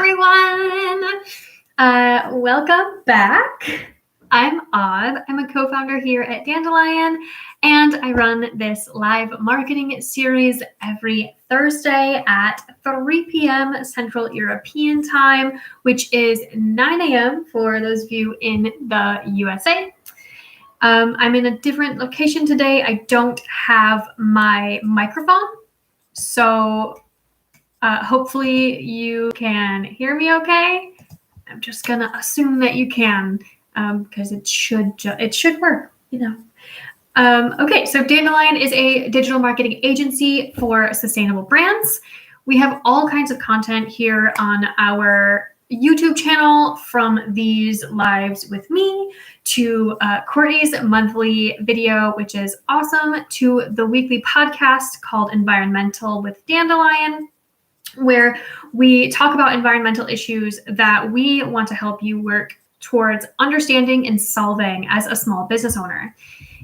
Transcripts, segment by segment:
everyone. Welcome back. I'm Aude. I'm a co-founder here at Dandelion, and I run this live marketing series every Thursday at 3 p.m. Central European Time, which is 9 a.m. for those of you in the USA. I'm in a different location today. I don't have my microphone, so hopefully you can hear me okay. I'm just gonna assume that you can, because it should work, you know. Okay, so Dandelion is a digital marketing agency for sustainable brands. We have all kinds of content here on our YouTube channel, from these lives with me to Courtney's monthly video, which is awesome, to the weekly podcast called Environmental with Dandelion, where we talk about environmental issues that we want to help you work towards understanding and solving as a small business owner.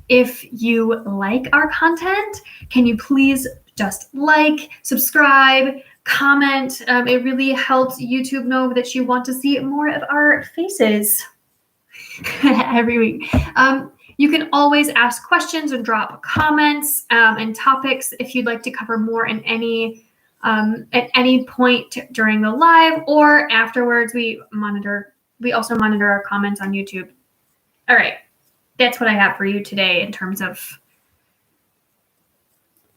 If you like our content, can you please just like, subscribe, comment? It really helps YouTube know that you want to see more of our faces every week. You can always ask questions and drop comments and topics if you'd like to cover more in at any point during the live or afterwards. We also monitor our comments on YouTube. All right, that's what I have for you today in terms of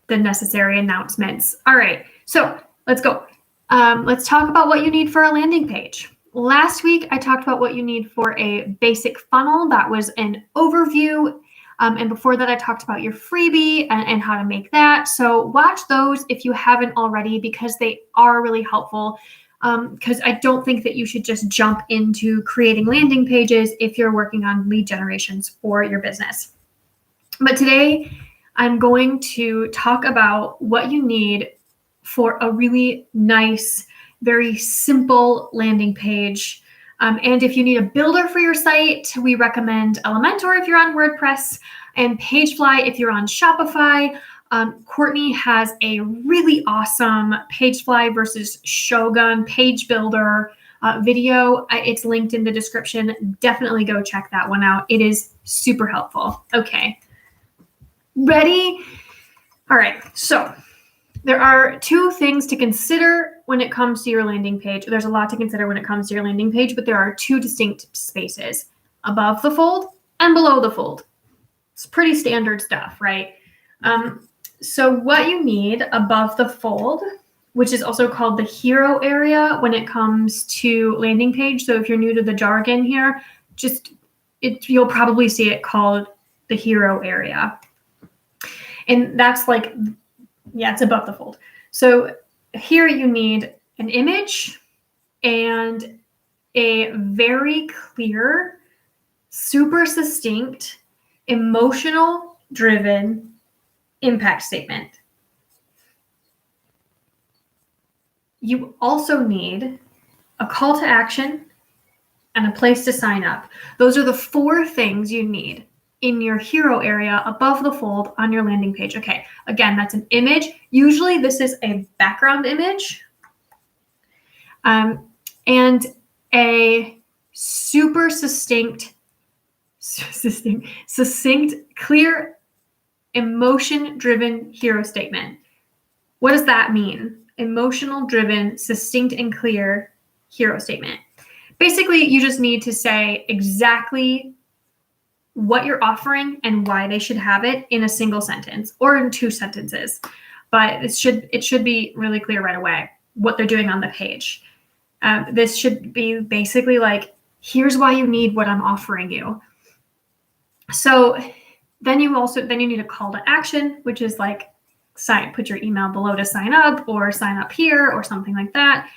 the necessary announcements. All right, so let's go. Let's talk about what you need for a landing page. Last week, I talked about what you need for a basic funnel. That was an overview. And before that, I talked about your freebie and how to make that. So watch those if you haven't already, because they are really helpful. Because I don't think that you should just jump into creating landing pages if you're working on lead generations for your business. But today, I'm going to talk about what you need for a really nice, very simple landing page. And if you need a builder for your site, we recommend Elementor if you're on WordPress, and Pagefly if you're on Shopify. Courtney has a really awesome Pagefly versus Shogun page builder video. It's linked in the description. Definitely go check that one out. It is super helpful. Okay, ready? All right, so there are two things to consider when it comes to your landing page. There's a lot to consider when it comes to your landing page, but there are two distinct spaces: above the fold and below the fold. It's pretty standard stuff, right? So what you need above the fold, which is also called the hero area when it comes to landing page. So if you're new to the jargon here, you'll probably see it called the hero area. And that's like, yeah, it's above the fold. So here you need an image and a very clear, super succinct, emotional-driven impact statement. You also need a call to action and a place to sign up. Those are the four things you need in your hero area above the fold on your landing page. Okay, again, that's an image. Usually this is a background image, and a super succinct, clear, emotion-driven hero statement. What does that mean? Emotional-driven, succinct, and clear hero statement. Basically, you just need to say exactly what you're offering and why they should have it in a single sentence or in 2 sentences. But it should be really clear right away what they're doing on the page. This should be basically like, here's why you need what I'm offering you. So then you need a call to action, which is like, put your email below to sign up, or sign up here, or something like that.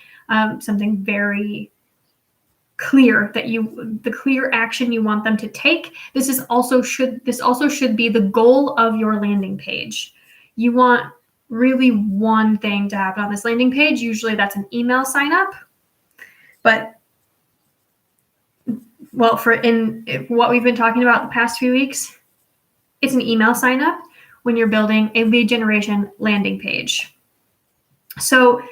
Something very clear the clear action you want them to take. This also should be the goal of your landing page. You want really one thing to happen on this landing page. Usually that's an email sign up, but well, in what we've been talking about the past few weeks, it's an email sign up when you're building a lead generation landing page. So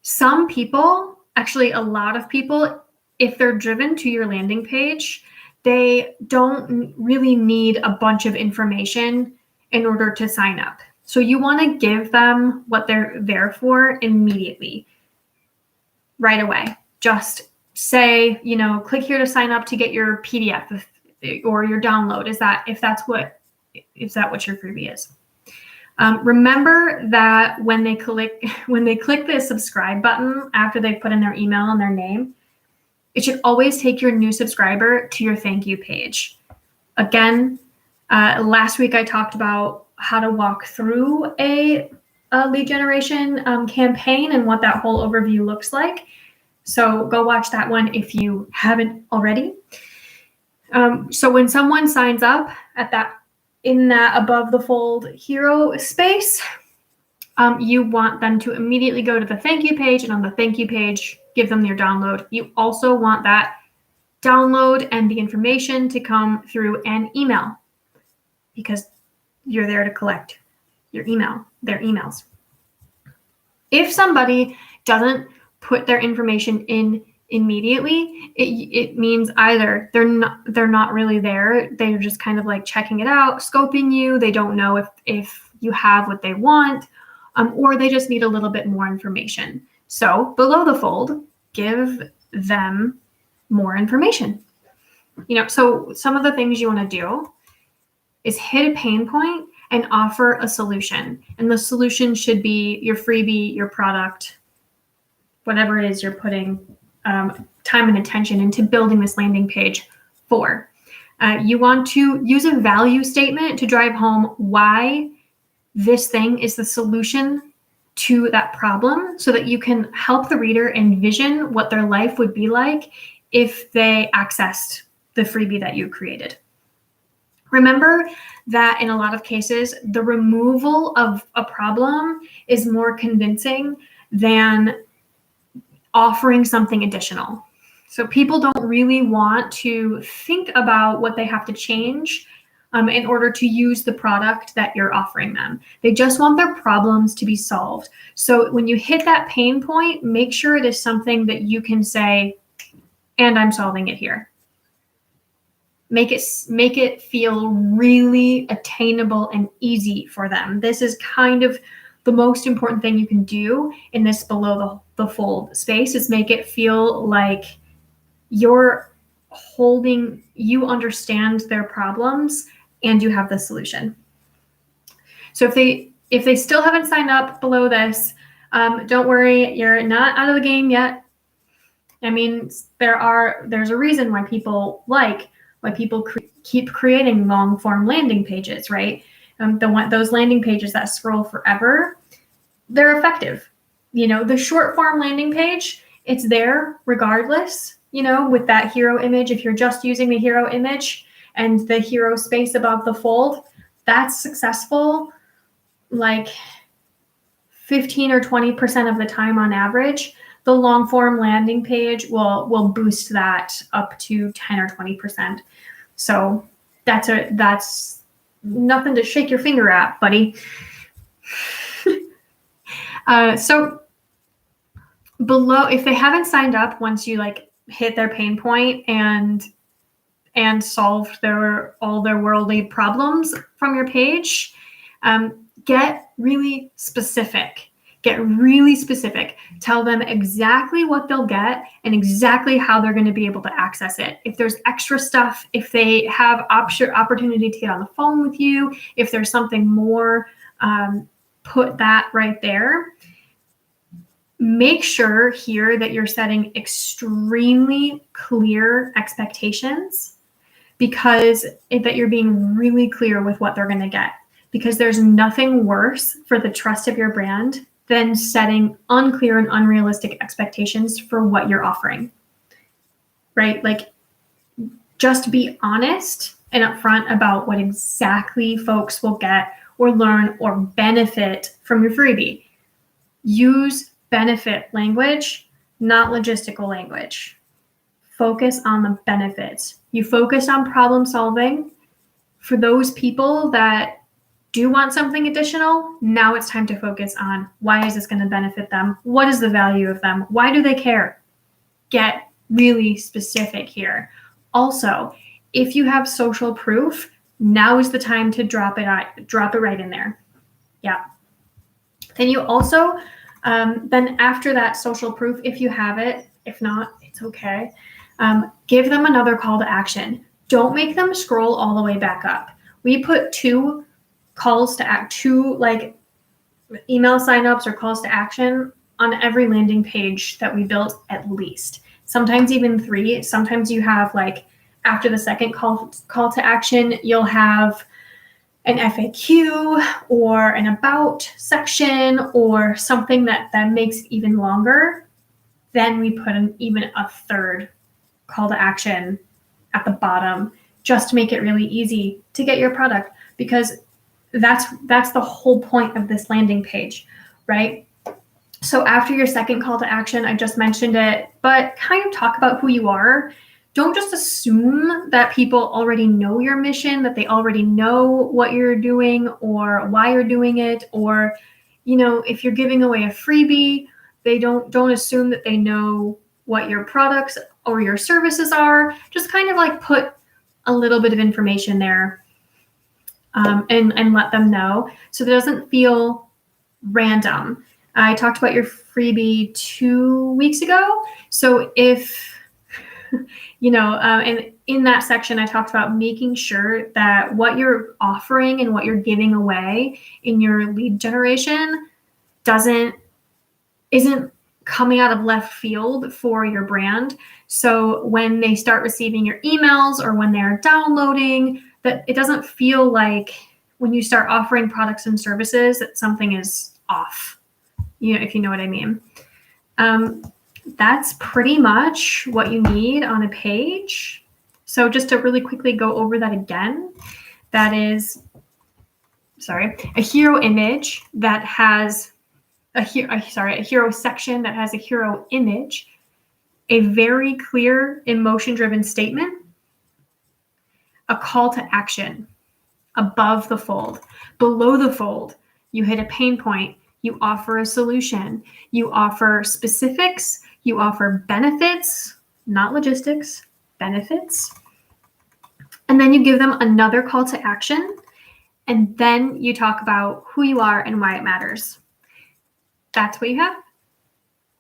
some people Actually, a lot of people, if they're driven to your landing page, they don't really need a bunch of information in order to sign up. So you want to give them what they're there for immediately, right away. Just say, click here to sign up to get your PDF or your download. Is that what your freebie is? Remember that when they click the subscribe button after they put in their email and their name, it should always take your new subscriber to your thank you page. Again, last week I talked about how to walk through a lead generation campaign and what that whole overview looks like. So go watch that one if you haven't already. So when someone signs up in that above the fold hero space, you want them to immediately go to the thank you page, and on the thank you page, give them your download. You also want that download and the information to come through an email, because you're there to collect their emails. If somebody doesn't put their information in immediately, it means either they're not really there, they're just kind of like checking it out, scoping you, they don't know if you have what they want, or they just need a little bit more information. So below the fold, give them more information. So some of the things you want to do is hit a pain point and offer a solution. And the solution should be your freebie, your product, whatever it is you're putting time and attention into building this landing page for. You want to use a value statement to drive home why this thing is the solution to that problem, so that you can help the reader envision what their life would be like if they accessed the freebie that you created. Remember that in a lot of cases, the removal of a problem is more convincing than offering something additional. So people don't really want to think about what they have to change in order to use the product that you're offering them. They just want their problems to be solved. So when you hit that pain point, make sure it is something that you can say, and I'm solving it here. Make it feel really attainable and easy for them. This is kind of the most important thing you can do in this below the fold space, is make it feel like you understand their problems and you have the solution. So if they still haven't signed up below this, don't worry, you're not out of the game yet. I mean, there's a reason why people keep creating long form landing pages, right? Those landing pages that scroll forever, they're effective. The short form landing page, it's there regardless, with that hero image. If you're just using the hero image and the hero space above the fold, that's successful like 15 or 20% of the time on average. The long form landing page will boost that up to 10 or 20%. So that's nothing to shake your finger at, buddy. So below, if they haven't signed up, once you hit their pain point and solved all their worldly problems from your page, get really specific. Tell them exactly what they'll get and exactly how they're going to be able to access it. If there's extra stuff, if they have opportunity to get on the phone with you, if there's something more, put that right there. Make sure here that you're setting extremely clear expectations, because that you're being really clear with what they're going to get. Because there's nothing worse for the trust of your brand than setting unclear and unrealistic expectations for what you're offering, right? Just be honest and upfront about what exactly folks will get or learn or benefit from your freebie. Use benefit language, not logistical language. Focus on the benefits. You focus on problem solving for those people that do want something additional. Now it's time to focus on, why is this going to benefit them? What is the value of them? Why do they care? get really specific here. Also, if you have social proof, now is the time to drop it right in there. Yeah. Then you also, then after that social proof, if you have it, if not, it's okay. Give them another call to action. Don't make them scroll all the way back up. We put 2 calls to act, 2 like email signups or calls to action on every landing page that we built, at least. Sometimes even 3. Sometimes you have like after the second call to action, you'll have an FAQ or an about section or something that makes it even longer. Then we put even a 3rd call to action at the bottom, just to make it really easy to get your product, because that's the whole point of this landing page, right? So after your second call to action, I just mentioned it, but kind of talk about who you are. Don't just assume that people already know your mission, that they already know what you're doing or why you're doing it, or, you know, if you're giving away a freebie, they don't assume that they know what your products or your services are. Just kind of like put a little bit of information there, and let them know, so it doesn't feel random. I talked about your freebie 2 weeks ago. So if, you know, and in that section, I talked about making sure that what you're offering and what you're giving away in your lead generation isn't coming out of left field for your brand. So when they start receiving your emails or when they're downloading, that it doesn't feel like when you start offering products and services that something is off, you know, if you know what I mean. That's pretty much what you need on a page. So just to really quickly go over that again, that is, a hero image that has a hero section that has a hero image, a very clear emotion-driven statement, a call to action above the fold. Below the fold, you hit a pain point, you offer a solution, you offer specifics, you offer benefits, not logistics, benefits, and then you give them another call to action, and then you talk about who you are and why it matters. That's what you have.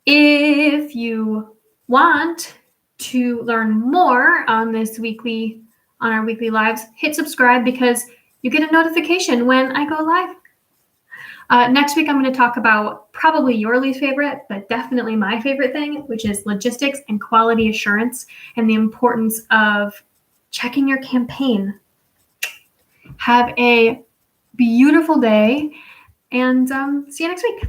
If you want to learn more on our weekly lives, hit subscribe because you get a notification when I go live. Next week, I'm going to talk about probably your least favorite, but definitely my favorite thing, which is logistics and quality assurance and the importance of checking your campaign. Have a beautiful day and see you next week.